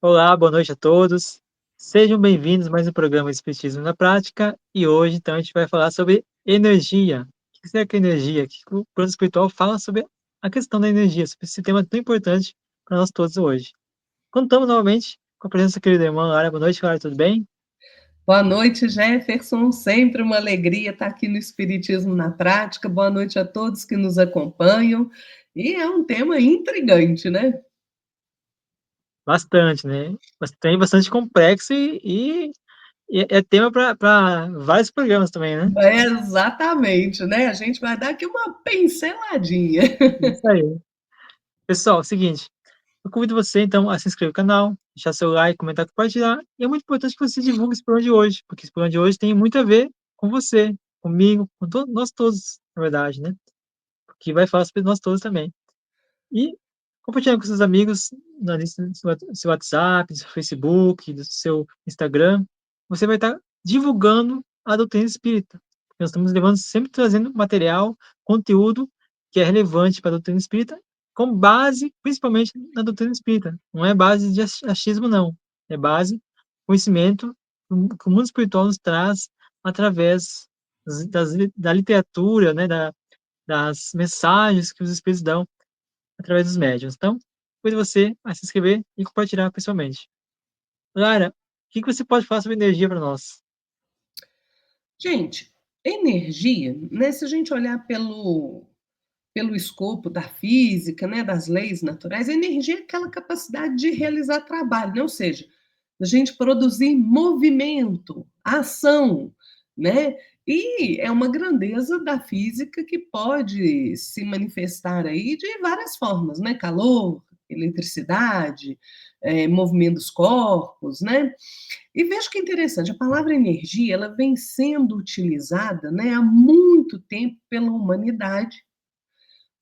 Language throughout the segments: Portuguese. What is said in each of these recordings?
Olá, boa noite a todos. Sejam bem-vindos a mais um programa Espiritismo na Prática. E hoje, então, a gente vai falar sobre energia. O que será que é energia? O que o plano espiritual fala sobre a questão da energia, sobre esse tema tão importante para nós todos hoje. Contamos novamente com a presença da querida irmã Lara. Boa noite, Lara, tudo bem? Boa noite, Jefferson. Sempre uma alegria estar aqui no Espiritismo na Prática. Boa noite a todos que nos acompanham. E é um tema intrigante, né? Bastante, né? Mas tem bastante complexo e é tema para vários programas também, né? É exatamente, né? A gente vai dar aqui uma pinceladinha. Isso aí. Pessoal, é o seguinte. Eu convido você, então, a se inscrever no canal, deixar seu like, comentar, compartilhar. E é muito importante que você divulgue esse programa de hoje, porque esse programa de hoje tem muito a ver com você, comigo, com nós todos, na verdade, né? Que vai falar sobre nós todos também. E compartilhando com seus amigos na lista do seu WhatsApp, do seu Facebook, do seu Instagram, você vai estar divulgando a doutrina espírita. Nós estamos levando, sempre trazendo material, conteúdo que é relevante para a doutrina espírita, com base principalmente na doutrina espírita. Não é base de achismo, não. É base, conhecimento que o mundo espiritual nos traz através da literatura, né, das mensagens que os espíritos dão através dos médiuns. Então, convido você a se inscrever e compartilhar pessoalmente. Lara, o que você pode falar sobre energia para nós? Gente, energia, né? Se a gente olhar pelo escopo da física, né, das leis naturais, a energia é aquela capacidade de realizar trabalho, né? Ou seja, a gente produzir movimento, ação, né? E é uma grandeza da física que pode se manifestar aí de várias formas, né? Calor, eletricidade, movimento dos corpos, né? E veja que interessante, a palavra energia ela vem sendo utilizada, né, há muito tempo pela humanidade.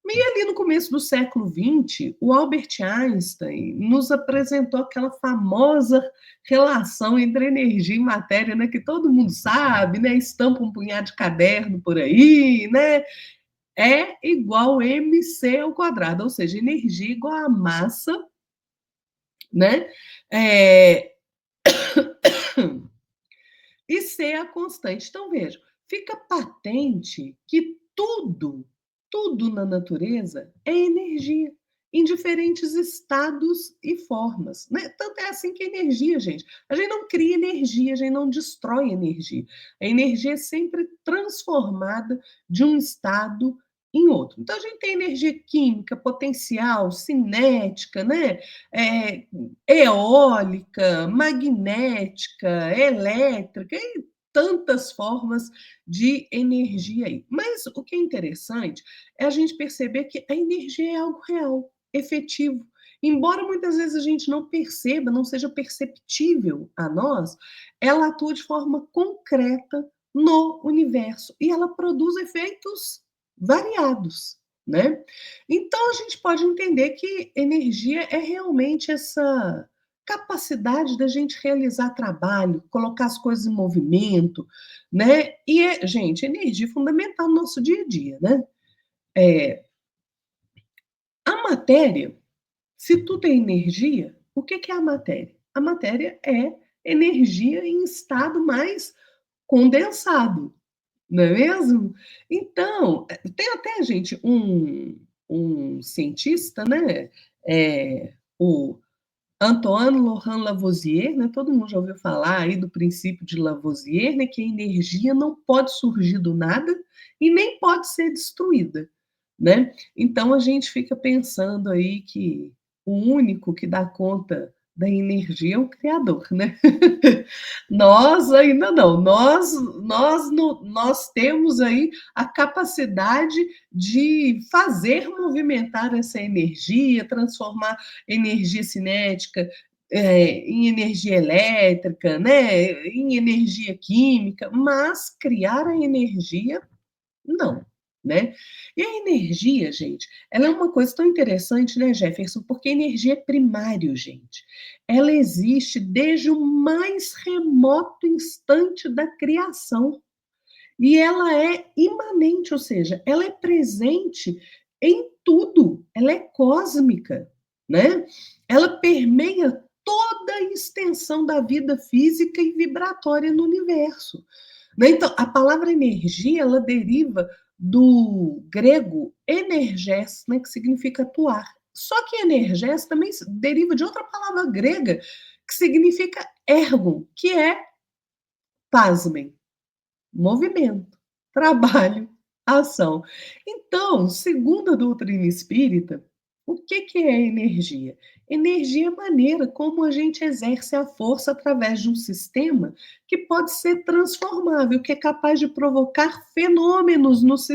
E ali no começo do século XX, o Albert Einstein nos apresentou aquela famosa relação entre energia e matéria, né, que todo mundo sabe, né, estampa um punhado de caderno por aí, né, é igual mc ao quadrado, ou seja, energia igual a massa, né, é, e C a constante. Então, veja, fica patente que tudo na natureza é energia, em diferentes estados e formas. Né? Tanto é assim que a energia, gente. A gente não cria energia, a gente não destrói energia. A energia é sempre transformada de um estado em outro. Então, a gente tem energia química, potencial, cinética, né? É, eólica, magnética, elétrica, e tantas formas de energia aí. Mas o que é interessante é a gente perceber que a energia é algo real, efetivo. Embora muitas vezes a gente não perceba, não seja perceptível a nós, ela atua de forma concreta no universo e ela produz efeitos variados, né? Então a gente pode entender que energia é realmente essa capacidade da gente realizar trabalho, colocar as coisas em movimento, né? E, gente, energia é fundamental no nosso dia a dia, né? É, a matéria, se tudo é energia, o que é a matéria? A matéria é energia em estado mais condensado, não é mesmo? Então, tem até, gente, um cientista, né? O Antoine Laurent Lavoisier, né? Todo mundo já ouviu falar aí do princípio de Lavoisier, né? Que a energia não pode surgir do nada e nem pode ser destruída, né? Então a gente fica pensando aí que o único que dá conta da energia é o Criador, né? Nós ainda não, nós temos aí a capacidade de fazer movimentar essa energia, transformar energia cinética em energia elétrica, né, em energia química, mas criar a energia, não. Né? E a energia, gente, ela é uma coisa tão interessante, né, Jefferson? Porque a energia é primário, gente. Ela existe desde o mais remoto instante da criação. E ela é imanente, ou seja, ela é presente em tudo, ela é cósmica, né? Ela permeia toda a extensão da vida física e vibratória no universo. Né? Então, a palavra energia, ela deriva do grego energés, né, que significa atuar. Só que energés também deriva de outra palavra grega que significa ergon, que é, pasmem, movimento, trabalho, ação. Então, segundo a doutrina espírita, o que é energia? Energia é a maneira como a gente exerce a força através de um sistema que pode ser transformável, que é capaz de provocar fenômenos nos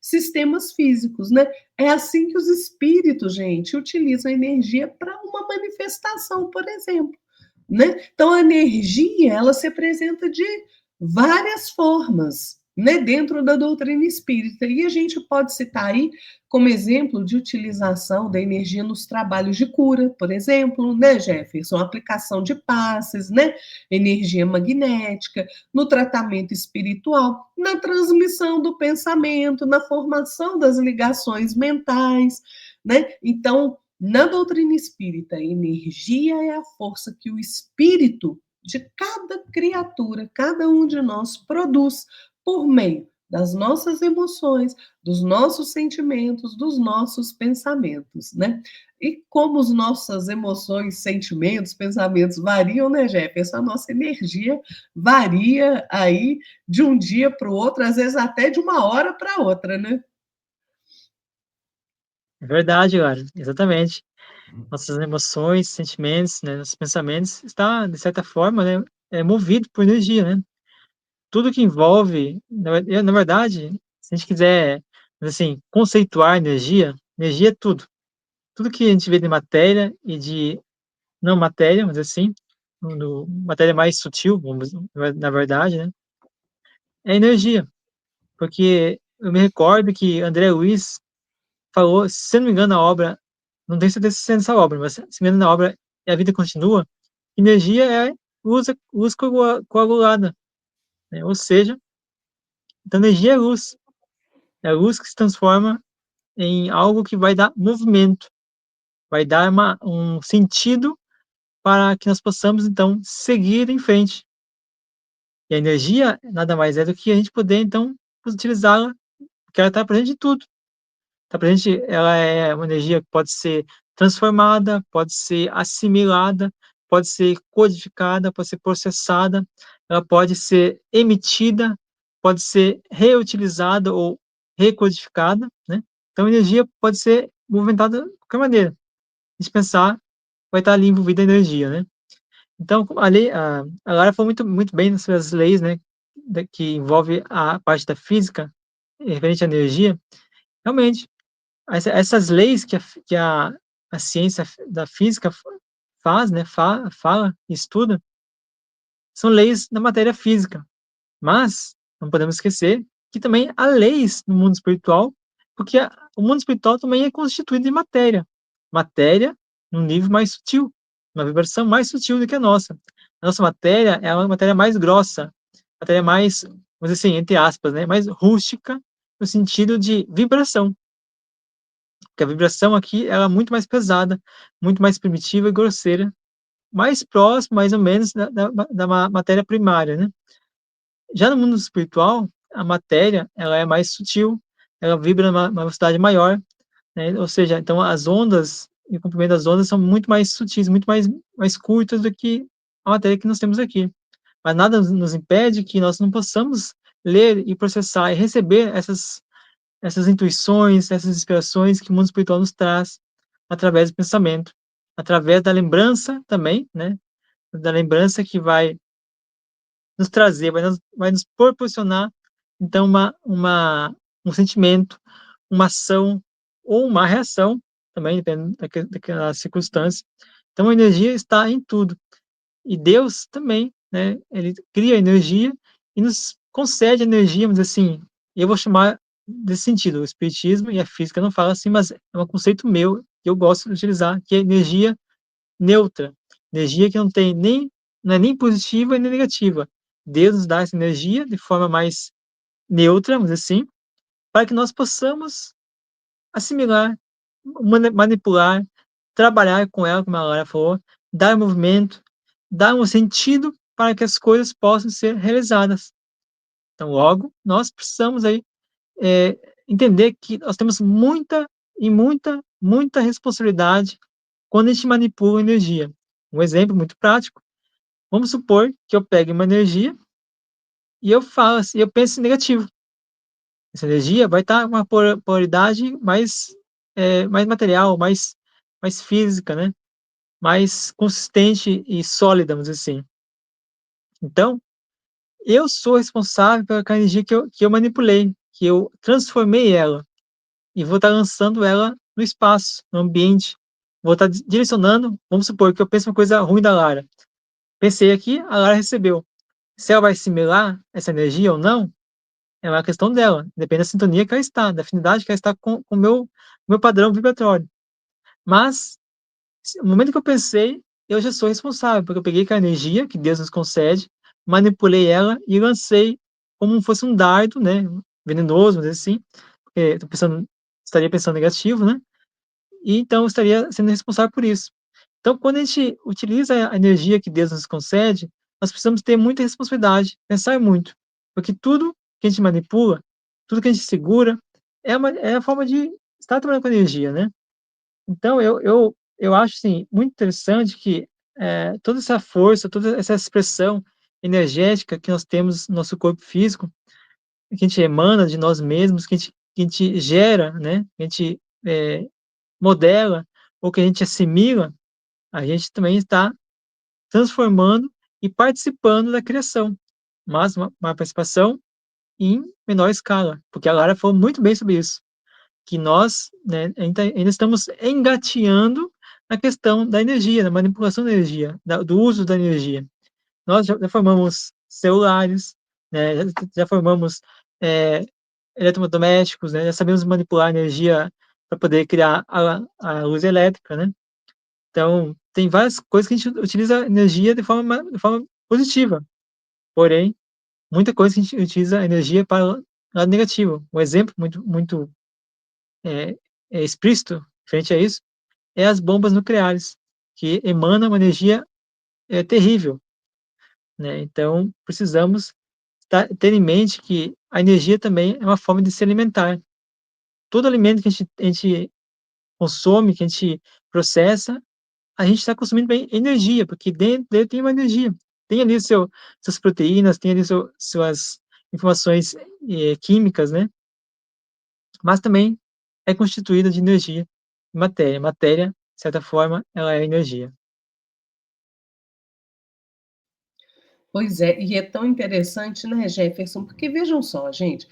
sistemas físicos, né? É assim que os espíritos, gente, utilizam a energia para uma manifestação, por exemplo, né? Então, a energia, ela se apresenta de várias formas, né, dentro da doutrina espírita. E a gente pode citar aí como exemplo de utilização da energia nos trabalhos de cura, por exemplo, né, Jefferson? Aplicação de passes, né? Energia magnética, no tratamento espiritual, na transmissão do pensamento, na formação das ligações mentais, né? Então, na doutrina espírita, a energia é a força que o espírito de cada criatura, cada um de nós produz por meio das nossas emoções, dos nossos sentimentos, dos nossos pensamentos, né? E como as nossas emoções, sentimentos, pensamentos variam, né, Jefferson? A nossa energia varia aí de um dia para o outro, às vezes até de uma hora para outra, né? É verdade, cara, exatamente. Nossas emoções, sentimentos, né, nossos pensamentos está, de certa forma, né, é movido por energia, né. Tudo que envolve na verdade, se a gente quiser, assim, conceituar energia, energia é tudo. Tudo que a gente vê de matéria e de não matéria, vamos dizer assim, no matéria mais sutil, vamos na verdade, né, é energia. Porque eu me recordo que André Luiz falou, se eu não me engano, a obra, não tenho certeza se é nessa obra, mas se não me engano, na obra "E a Vida Continua", energia é luz coagulada, né, ou seja, então energia é luz que se transforma em algo que vai dar movimento, vai dar um sentido para que nós possamos, então, seguir em frente. E a energia nada mais é do que a gente poder, então, utilizá-la, porque ela está presente em tudo. Tá presente, ela é uma energia que pode ser transformada, pode ser assimilada, pode ser codificada, pode ser processada, ela pode ser emitida, pode ser reutilizada ou recodificada, né. Então a energia pode ser movimentada de qualquer maneira. A gente pensar, vai estar ali envolvida a energia, né. Então a lei a Lara falou muito bem nas suas leis, né, que envolve a parte da física, referente à energia. Realmente, essas leis que a ciência da física faz, né, fala e estuda, são leis da matéria física, mas não podemos esquecer que também há leis no mundo espiritual, porque o mundo espiritual também é constituído de matéria, matéria num nível mais sutil, uma vibração mais sutil do que a nossa. A nossa matéria é uma matéria mais grossa, matéria mais, vamos dizer assim, entre aspas, né, mais rústica, no sentido de vibração. Porque a vibração aqui ela é muito mais pesada, muito mais primitiva e grosseira, mais próximo, mais ou menos, da matéria primária, né. Já no mundo espiritual, a matéria ela é mais sutil, ela vibra numa velocidade maior, né, ou seja, então as ondas e o comprimento das ondas são muito mais sutis, muito mais curtas do que a matéria que nós temos aqui. Mas nada nos impede que nós não possamos ler e processar e receber essas intuições, essas inspirações que o mundo espiritual nos traz através do pensamento, através da lembrança também, né, da lembrança que vai nos trazer, vai nos proporcionar, então, um sentimento, uma ação ou uma reação, também dependendo daquela circunstância. Então a energia está em tudo. E Deus também, né, ele cria energia e nos concede energia, vamos dizer assim, eu vou chamar desse sentido, o espiritismo e a física não fala assim, mas é um conceito meu, que eu gosto de utilizar, que é energia neutra, energia que não é nem positiva e nem negativa. Deus nos dá essa energia de forma mais neutra, vamos dizer assim, para que nós possamos assimilar, manipular, trabalhar com ela, como a Lara falou, dar movimento, dar um sentido para que as coisas possam ser realizadas. Então, logo, nós precisamos aí, eh, entender que nós temos muita e muita responsabilidade quando a gente manipula energia. Um exemplo muito prático, vamos supor que eu pegue uma energia e eu falo assim, eu penso em negativo. Essa energia vai estar uma polaridade mais, mais material, mais física, né, mais consistente e sólida, vamos dizer assim. Então, eu sou responsável pela aquela energia que eu manipulei, que eu transformei ela, e vou estar lançando ela no espaço, no ambiente. Vou estar direcionando, vamos supor que eu penso uma coisa ruim da Lara. Pensei aqui, a Lara recebeu. Se ela vai assimilar essa energia ou não, é uma questão dela, depende da sintonia que ela está, da afinidade que ela está com o meu padrão vibratório. Mas, no momento que eu pensei, eu já sou responsável, porque eu peguei aquela energia que Deus nos concede, manipulei ela e lancei como fosse um dardo, né, venenoso, vamos dizer assim, porque estaria pensando negativo, né, e então eu estaria sendo responsável por isso. Então, quando a gente utiliza a energia que Deus nos concede, nós precisamos ter muita responsabilidade, pensar muito, porque tudo que a gente manipula, tudo que a gente segura, é a forma de estar trabalhando com energia, né. Então eu acho, assim, muito interessante que, toda essa força, toda essa expressão energética que nós temos no nosso corpo físico, que a gente emana de nós mesmos, que a gente gera, né, que a gente, modela ou que a gente assimila, a gente também está transformando e participando da criação, mas uma participação em menor escala, porque a Lara falou muito bem sobre isso, que nós, né, ainda estamos engateando na questão da energia, da manipulação da energia, do uso da energia. Nós já formamos celulares, né, já formamos, eh, eletrodomésticos, né, já sabemos manipular a energia para poder criar a luz elétrica, né. Então, tem várias coisas que a gente utiliza a energia de forma positiva, porém, muita coisa que a gente utiliza a energia para o lado negativo. Um exemplo muito, eh explícito frente a isso, é as bombas nucleares, que emanam uma energia, terrível, né. Então, precisamos ter em mente que a energia também é uma forma de se alimentar. Todo alimento que a gente consome, que a gente processa, a gente está consumindo bem energia, porque dentro dele tem uma energia. Tem ali suas proteínas, tem ali suas informações, químicas, né, mas também é constituída de energia e matéria. Matéria, de certa forma, ela é energia. Pois é, e é tão interessante, né, Jefferson, porque vejam só, gente,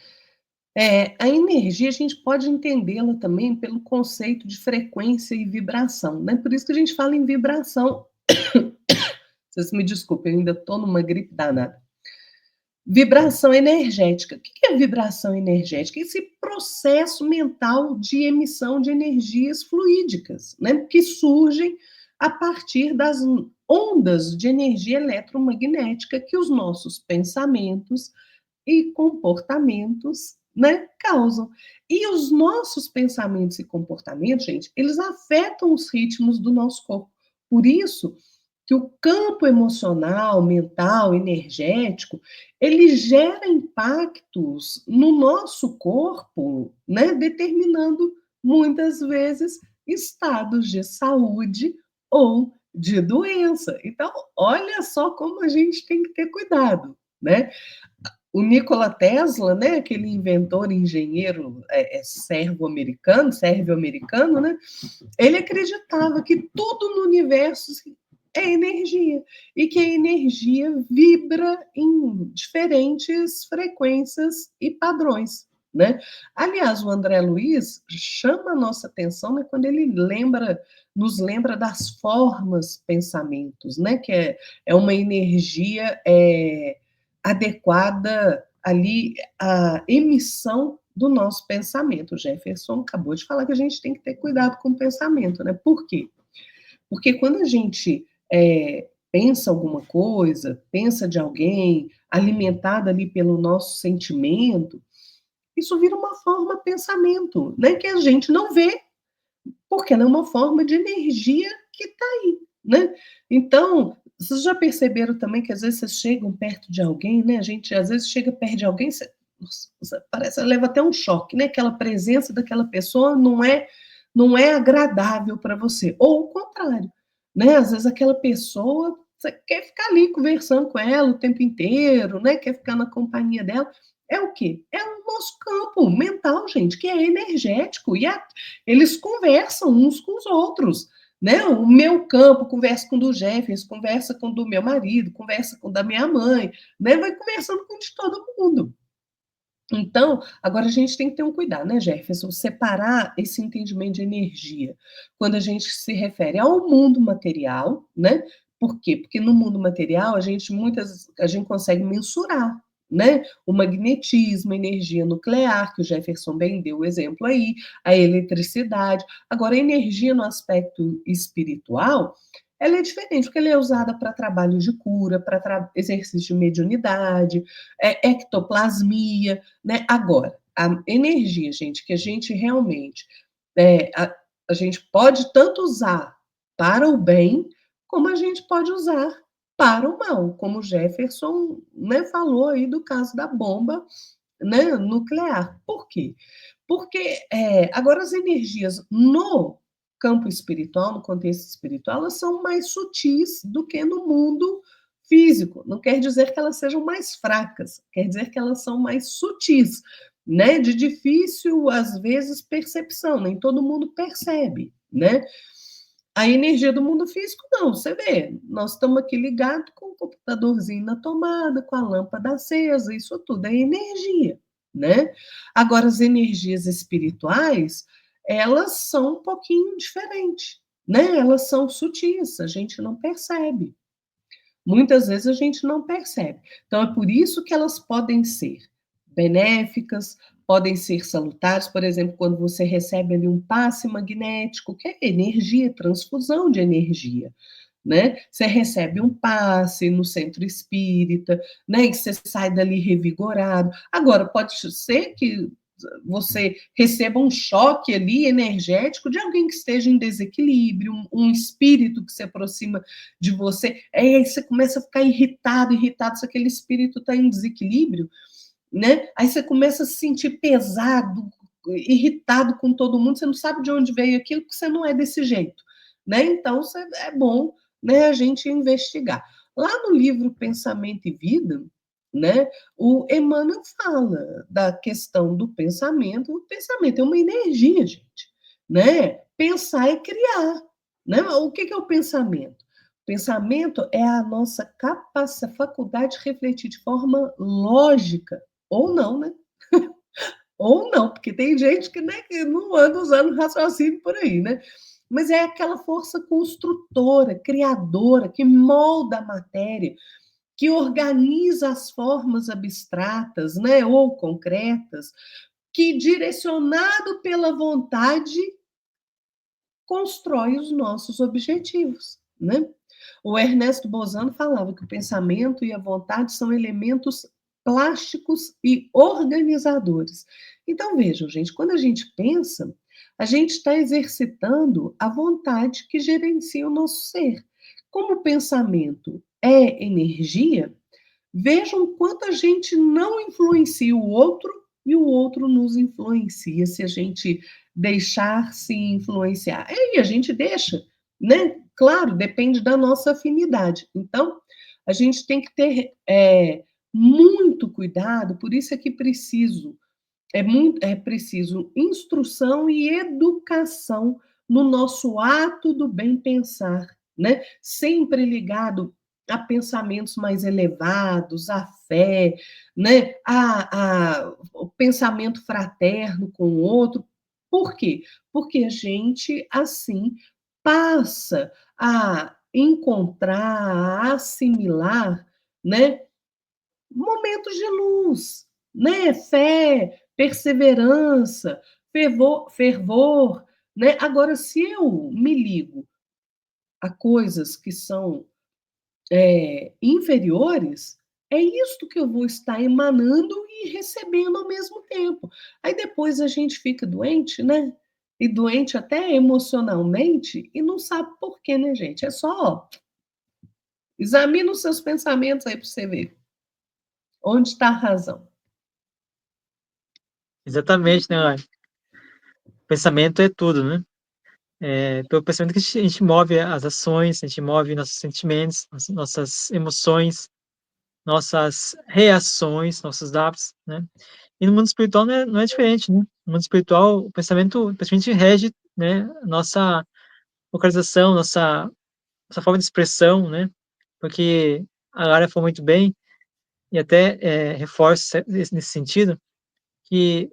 a energia a gente pode entendê-la também pelo conceito de frequência e vibração, né, por isso que a gente fala em vibração. Vocês me desculpem, eu ainda estou numa gripe danada. Vibração energética. O que é vibração energética? Esse processo mental de emissão de energias fluídicas, né, que surgem a partir das ondas de energia eletromagnética que os nossos pensamentos e comportamentos, né, causam. E os nossos pensamentos e comportamentos, gente, eles afetam os ritmos do nosso corpo. Por isso que o campo emocional, mental, energético, ele gera impactos no nosso corpo, né, determinando muitas vezes estados de saúde ou de doença. Então, olha só como a gente tem que ter cuidado, né? O Nikola Tesla, né, aquele inventor, engenheiro sérvio-americano, né, ele acreditava que tudo no universo é energia e que a energia vibra em diferentes frequências e padrões, né? Aliás, o André Luiz chama a nossa atenção, né, quando ele nos lembra das formas pensamentos, né? Que é uma energia adequada ali à emissão do nosso pensamento. O Jefferson acabou de falar que a gente tem que ter cuidado com o pensamento, né? Por quê? Porque quando a gente pensa alguma coisa, pensa de alguém, alimentada ali pelo nosso sentimento, isso vira uma forma pensamento, né? Que a gente não vê, porque ela é uma forma de energia que está aí. né? Então, vocês já perceberam também que às vezes vocês chegam perto de alguém, né? A gente às vezes chega perto de alguém, você parece, leva até um choque, né? Aquela presença daquela pessoa não é agradável para você, ou o contrário, né? Às vezes aquela pessoa você quer ficar ali conversando com ela o tempo inteiro, né? Quer ficar na companhia dela. É o quê? É o nosso campo mental, gente, que é energético. Eles conversam uns com os outros, né? O meu campo conversa com o do Jefferson, conversa com o do meu marido, conversa com o da minha mãe, né? Vai conversando com o de todo mundo. Então, agora a gente tem que ter um cuidado, né, Jefferson? Separar esse entendimento de energia. Quando a gente se refere ao mundo material, né? Por quê? Porque no mundo material a gente consegue mensurar, né? O magnetismo, a energia nuclear, que o Jefferson bem deu o exemplo aí, a eletricidade. Agora, a energia no aspecto espiritual, ela é diferente, porque ela é usada para trabalho de cura, para exercício de mediunidade, ectoplasmia, né? Agora, a energia, gente, que a gente realmente é, a, a gente pode tanto usar para o bem, como a gente pode usar para o mal, como o Jefferson, né, falou aí do caso da bomba, né, nuclear. Por quê? Porque agora as energias no campo espiritual, no contexto espiritual, elas são mais sutis do que no mundo físico. Não quer dizer que elas sejam mais fracas, quer dizer que elas são mais sutis, né? De difícil, às vezes, percepção, nem todo mundo percebe, né? A energia do mundo físico, não, você vê, nós estamos aqui ligados com o computadorzinho na tomada, com a lâmpada acesa, isso tudo é energia, né? Agora, as energias espirituais, elas são um pouquinho diferentes, né? Elas são sutis, a gente não percebe. Muitas vezes a gente não percebe. Então, é por isso que elas podem ser benéficas, podem ser salutares, por exemplo, quando você recebe ali um passe magnético, que é energia, transfusão de energia, né? Você recebe um passe no centro espírita, né? E você sai dali revigorado. Agora, pode ser que você receba um choque ali energético de alguém que esteja em desequilíbrio, um espírito que se aproxima de você, aí você começa a ficar irritado, se aquele espírito está em desequilíbrio, né? Aí você começa a se sentir pesado, irritado com todo mundo, você não sabe de onde veio aquilo, porque você não é desse jeito, né? Então é bom, né, a gente investigar. Lá no livro Pensamento e Vida, né, o Emmanuel fala da questão do pensamento. O pensamento é uma energia, gente, né? Pensar é criar, né? O que é o pensamento? O pensamento é a nossa faculdade de refletir de forma lógica, ou não, né? Ou não, porque tem gente que, né, que não anda usando raciocínio por aí, né? Mas é aquela força construtora, criadora, que molda a matéria, que organiza as formas abstratas, né, ou concretas, que, direcionado pela vontade, constrói os nossos objetivos, né? O Ernesto Bozano falava que o pensamento e a vontade são elementos plásticos e organizadores. Então, vejam, gente, quando a gente pensa, a gente está exercitando a vontade que gerencia o nosso ser. Como o pensamento é energia, vejam quanto a gente não influencia o outro e o outro nos influencia se a gente deixar se influenciar. E a gente deixa, né? Claro, depende da nossa afinidade. Então, a gente tem que ter muito cuidado, por isso é que é preciso instrução e educação no nosso ato do bem pensar, né? Sempre ligado a pensamentos mais elevados, à fé, né? O pensamento fraterno com o outro. Por quê? Porque a gente, assim, passa a encontrar, a assimilar, né, momentos de luz, né? Fé, perseverança, fervor, né? Agora, se eu me ligo a coisas que são inferiores, é isto que eu vou estar emanando e recebendo ao mesmo tempo. Aí depois a gente fica doente, né? e doente até emocionalmente e não sabe por quê, né, gente? É só, ó, examina os seus pensamentos aí para você ver onde está a razão. Exatamente, né, Lara? Pensamento é tudo, né? Pelo pensamento que a gente move as ações, a gente move nossos sentimentos, nossas emoções, nossas reações, nossos hábitos, né? E no mundo espiritual não é diferente, né? No mundo espiritual, o pensamento praticamente rege, né, nossa localização, nossa forma de expressão, né? Porque a Lara falou muito bem, e até reforça nesse sentido, que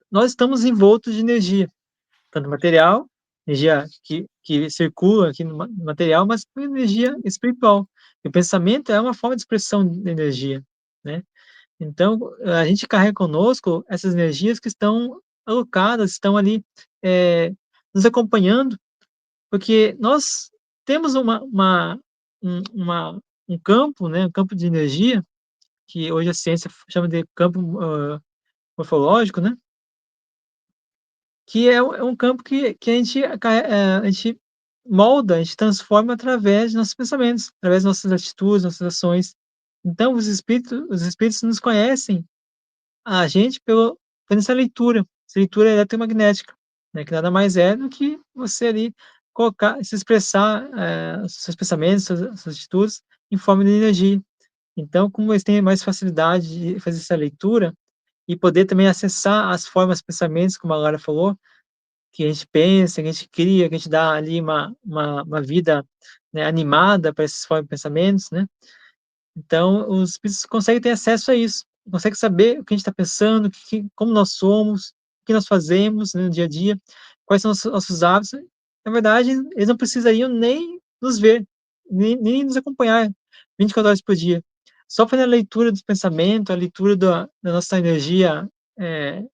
nós estamos envoltos de energia, tanto material, energia que circula aqui no material, mas também energia espiritual. E o pensamento é uma forma de expressão de energia, né? Então, a gente carrega conosco essas energias que estão alocadas, estão ali, nos acompanhando, porque nós temos um campo, né, um campo de energia, que hoje a ciência chama de campo, morfológico, né, que é um campo que a gente molda, a gente transforma através de nossos pensamentos, através de nossas atitudes, nossas ações. Então os espíritos nos conhecem a gente pela essa leitura eletromagnética, né, que nada mais é do que você ali colocar se expressar, os seus pensamentos, suas atitudes em forma de energia. Então, como eles têm mais facilidade de fazer essa leitura e poder também acessar as formas, pensamentos, como a Lara falou, que a gente pensa, que a gente cria, que a gente dá ali uma vida, né, animada para esses formas de pensamentos, né. Então, os espíritos conseguem ter acesso a isso, conseguem saber o que a gente está pensando, como nós somos, o que nós fazemos, né, no dia a dia, quais são os nossos hábitos. Na verdade, eles não precisariam nem nos ver, nem nos acompanhar 24 horas por dia. Só pela leitura dos pensamentos, a leitura da nossa energia,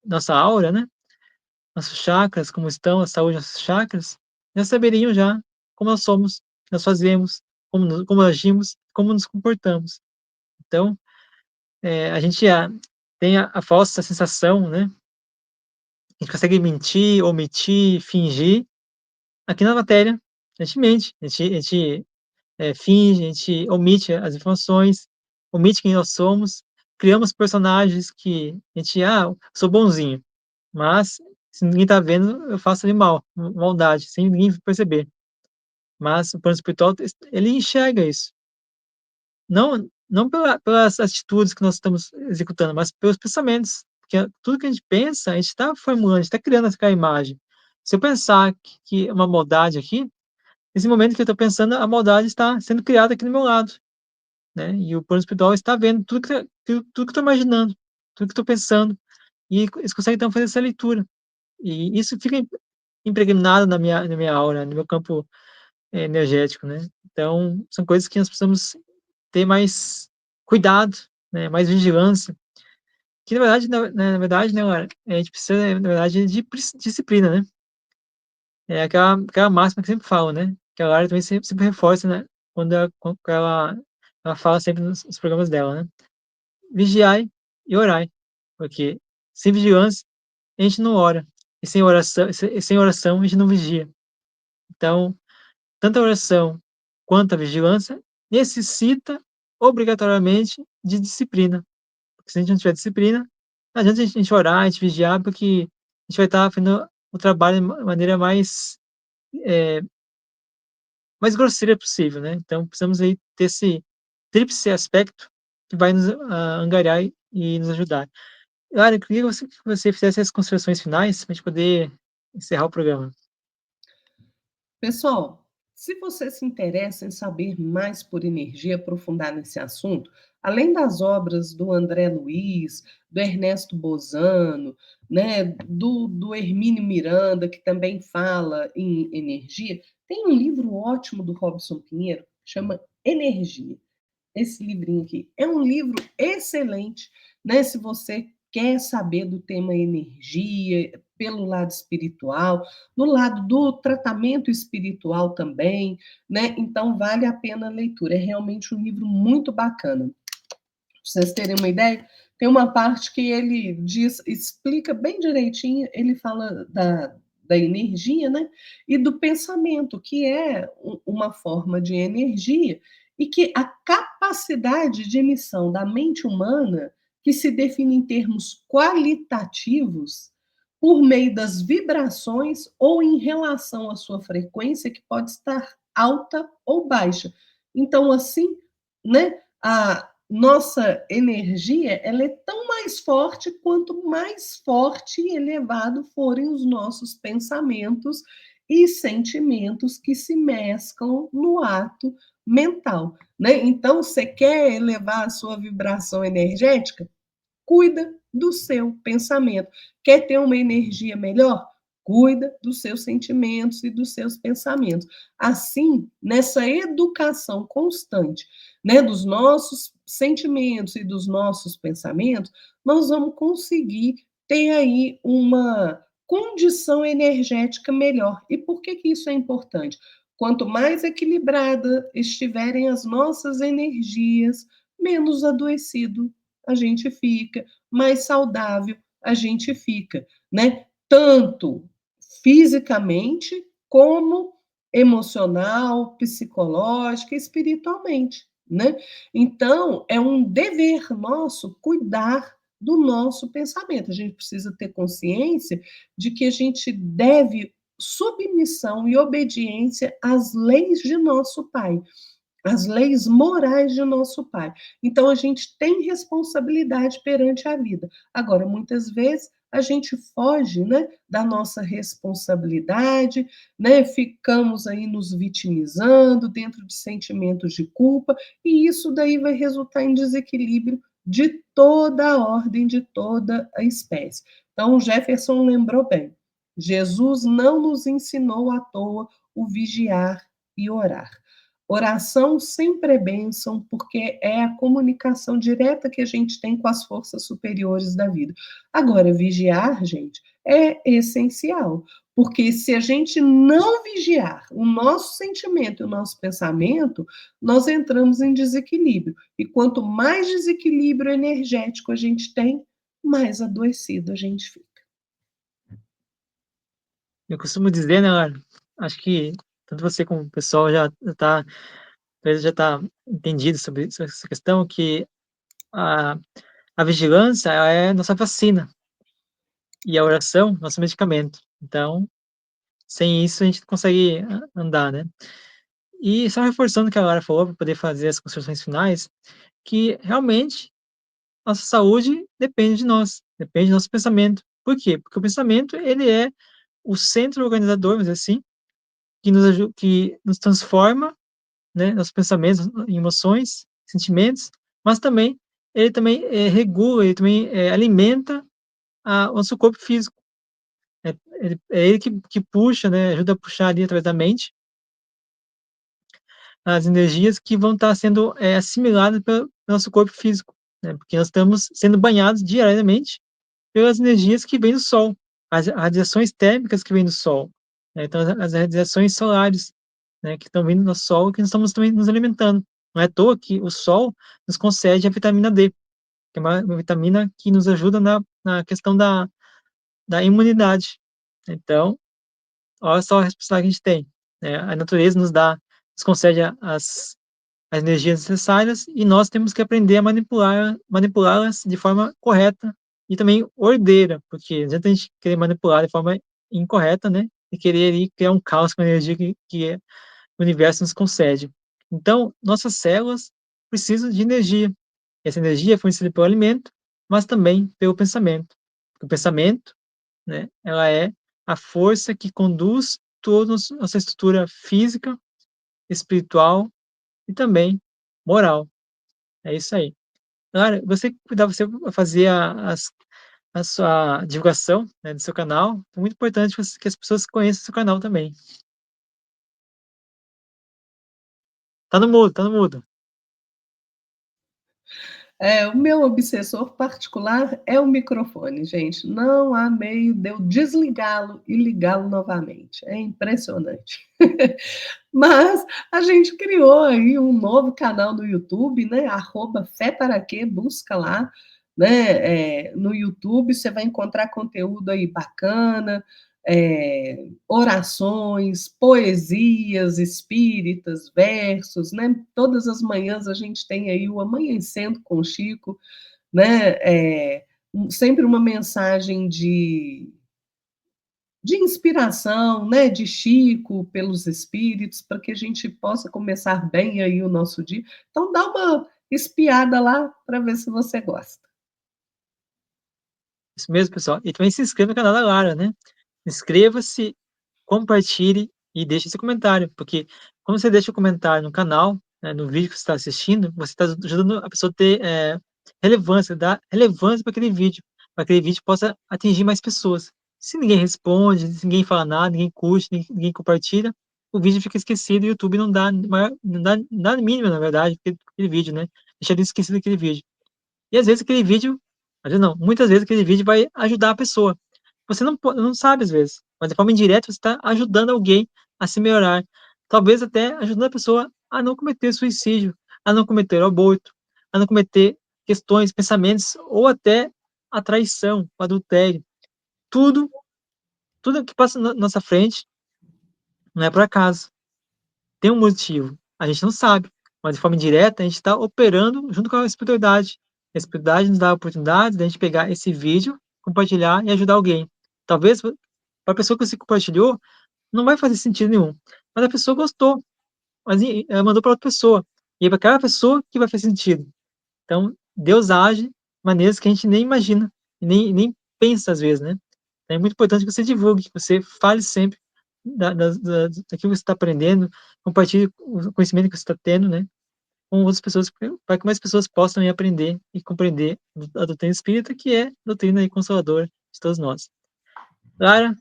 nossa aura, né, nossos chakras, como estão, a saúde dos nossos chakras, já saberiam já como nós somos, o que nós fazemos, como agimos, como nos comportamos. Então, a gente tem a falsa sensação, né, a gente consegue mentir, omitir, fingir. Aqui na matéria, a gente mente, a gente finge, a gente omite as informações, omite quem nós somos, criamos personagens que a gente: "Ah, sou bonzinho", mas se ninguém tá vendo, eu faço ali maldade, sem ninguém perceber. Mas o plano espiritual, ele enxerga isso. Não pelas atitudes que nós estamos executando, mas pelos pensamentos, porque tudo que a gente pensa, a gente está formulando, a gente está criando aquela imagem. Se eu pensar que é uma maldade aqui, nesse momento que eu estou pensando, a maldade está sendo criada aqui do meu lado, né, e o plano espiritual está vendo tudo que eu estou imaginando, tudo que eu estou pensando, e eles conseguem então fazer essa leitura. E isso fica impregnado na minha aura, no meu campo energético, né. Então, são coisas que nós precisamos ter mais cuidado, né, mais vigilância, que na verdade, né, Laura, a gente precisa, na verdade, de disciplina, né. É aquela máxima que eu sempre falo, né, que a Lara também sempre reforça, né, quando ela fala sempre nos programas dela, né. Vigiai e orai, porque sem vigilância a gente não ora, e sem oração a gente não vigia. Então, tanto a oração quanto a vigilância necessita obrigatoriamente de disciplina, porque se a gente não tiver disciplina, não adianta a gente orar, a gente vigiar, porque a gente vai estar fazendo o trabalho de maneira mais grosseira possível, né. Então precisamos aí ter esse tríplice aspecto que vai nos, angariar e nos ajudar. Lara, eu queria que você fizesse as considerações finais para a gente poder encerrar o programa. Pessoal, se você se interessa em saber mais por energia, aprofundar nesse assunto, além das obras do André Luiz, do Ernesto Bozano, né, do Hermínio Miranda, que também fala em energia, tem um livro ótimo do Robson Pinheiro, chama Energia. Esse livrinho aqui é um livro excelente, né? Se você quer saber do tema energia, pelo lado espiritual, no lado do tratamento espiritual também, né? Então vale a pena a leitura. É realmente um livro muito bacana. Pra vocês terem uma ideia, tem uma parte que ele diz, explica bem direitinho, ele fala da energia, né? E do pensamento, que é uma forma de energia, e que a capacidade de emissão da mente humana, que se define em termos qualitativos, por meio das vibrações ou em relação à sua frequência, que pode estar alta ou baixa. Então, assim, né, a nossa energia, ela é tão mais forte quanto mais forte e elevado forem os nossos pensamentos e sentimentos que se mesclam no ato mental, né? Então, você quer elevar a sua vibração energética? Cuida do seu pensamento. Quer ter uma energia melhor? Cuida dos seus sentimentos e dos seus pensamentos. Assim, nessa educação constante, né, dos nossos sentimentos e dos nossos pensamentos, nós vamos conseguir ter aí uma condição energética melhor. E por que que isso é importante? Quanto mais equilibrada estiverem as nossas energias, menos adoecido a gente fica, mais saudável a gente fica, né? Tanto fisicamente como emocional, psicológica, espiritualmente, né? Então, é um dever nosso cuidar do nosso pensamento. A gente precisa ter consciência de que a gente deve submissão e obediência às leis de nosso Pai, as leis morais de nosso Pai. Então, a gente tem responsabilidade perante a vida. Agora, muitas vezes, a gente foge, né, da nossa responsabilidade, né, ficamos aí nos vitimizando dentro de sentimentos de culpa, e isso daí vai resultar em desequilíbrio de toda a ordem, de toda a espécie. Então, o Jefferson lembrou bem: Jesus não nos ensinou à toa o vigiar e orar. Oração sempre é bênção, porque é a comunicação direta que a gente tem com as forças superiores da vida. Agora, vigiar, gente, é essencial, porque se a gente não vigiar o nosso sentimento e o nosso pensamento, nós entramos em desequilíbrio. E quanto mais desequilíbrio energético a gente tem, mais adoecido a gente fica. Eu costumo dizer, né, Lara, acho que tanto você como o pessoal já tá entendido sobre essa questão, que a a vigilância, ela é nossa vacina, e a oração, nosso medicamento. Então, sem isso a gente não consegue andar, né. E só reforçando o que a Lara falou, para poder fazer as considerações finais, que realmente nossa saúde depende de nós, depende do nosso pensamento. Por quê? Porque o pensamento, ele é o centro organizador, vamos dizer assim, que nos transforma, né, nossos pensamentos em emoções, sentimentos, mas também ele também, regula, ele também, alimenta o nosso corpo físico. É ele que puxa, né, ajuda a puxar ali através da mente, as energias que vão estar sendo, assimiladas pelo nosso corpo físico, né, porque nós estamos sendo banhados diariamente pelas energias que vêm do sol, as radiações térmicas que vêm do sol, né, então as radiações solares, né, que estão vindo do sol, que nós estamos também nos alimentando. Não é à toa que o sol nos concede a vitamina D, que é uma vitamina que nos ajuda na questão da imunidade. Então, olha só a responsabilidade que a gente tem, né, a natureza nos concede as energias necessárias e nós temos que aprender a manipulá-las de forma correta e também ordeira, porque não adianta a gente querer manipular de forma incorreta, né, e querer ali criar um caos com a energia que o universo nos concede. Então, nossas células precisam de energia. Essa energia é fornecida pelo alimento, mas também pelo pensamento. O pensamento, né, ela é a força que conduz toda a nossa estrutura física, espiritual e também moral. É isso aí. Clara, você fazia a sua divulgação, né, do seu canal. É muito importante que as pessoas conheçam o seu canal também. Tá no mudo, tá no mudo. É, o meu obsessor particular é o microfone, gente. Não há meio de eu desligá-lo e ligá-lo novamente. É impressionante. Mas a gente criou aí um novo canal no YouTube, né? Arroba Fé para Quê, busca lá, né? No YouTube você vai encontrar conteúdo aí bacana, orações, poesias espíritas, versos, né? Todas as manhãs a gente tem aí o Amanhecendo com Chico, né? Sempre uma mensagem de inspiração, né, de Chico pelos espíritos, para que a gente possa começar bem aí o nosso dia. Então dá uma espiada lá para ver se você gosta. Isso mesmo, pessoal. E também se inscreva no canal da Lara, né? Inscreva-se, compartilhe e deixe seu comentário, porque quando você deixa o comentário no canal, né, no vídeo que você está assistindo, você está ajudando a pessoa a ter relevância, dar relevância para que aquele vídeo possa atingir mais pessoas. Se ninguém responde, se ninguém fala nada, ninguém curte, ninguém compartilha, o vídeo fica esquecido e o YouTube não dá, não dá nada mínimo, na verdade, aquele vídeo, né? Deixa ele esquecido aquele vídeo. E às vezes aquele vídeo, às vezes não, muitas vezes aquele vídeo vai ajudar a pessoa. Você não sabe às vezes, mas de forma indireta você está ajudando alguém a se melhorar. Talvez até ajudando a pessoa a não cometer suicídio, a não cometer aborto, a não cometer questões, pensamentos ou até a traição, o adultério. Tudo, tudo que passa na nossa frente não é por acaso. Tem um motivo, a gente não sabe, mas de forma indireta a gente está operando junto com a espiritualidade. A espiritualidade nos dá a oportunidade de a gente pegar esse vídeo, compartilhar e ajudar alguém. Talvez para a pessoa que você compartilhou não vai fazer sentido nenhum, mas a pessoa gostou, mas ela mandou para outra pessoa, e é para aquela pessoa que vai fazer sentido. Então, Deus age de maneiras que a gente nem imagina, e nem pensa às vezes, né. Então é muito importante que você divulgue, que você fale sempre daquilo que você está aprendendo, compartilhe o conhecimento que você está tendo, né, com outras pessoas, para que mais pessoas possam aí aprender e compreender a doutrina espírita, que é a doutrina aí consoladora de todos nós. Lara,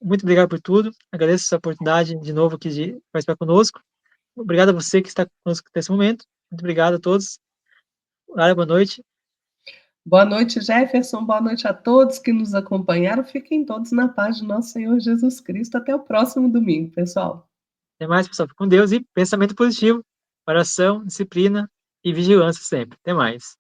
muito obrigado por tudo, agradeço essa oportunidade de novo aqui de participar conosco. Obrigado a você que está conosco nesse momento. Muito obrigado a todos. Lara, boa noite. Boa noite, Jefferson. Boa noite a todos que nos acompanharam. Fiquem todos na paz de nosso Senhor Jesus Cristo. Até o próximo domingo, pessoal. Até mais, pessoal. Fique com Deus e pensamento positivo, oração, disciplina e vigilância sempre. Até mais.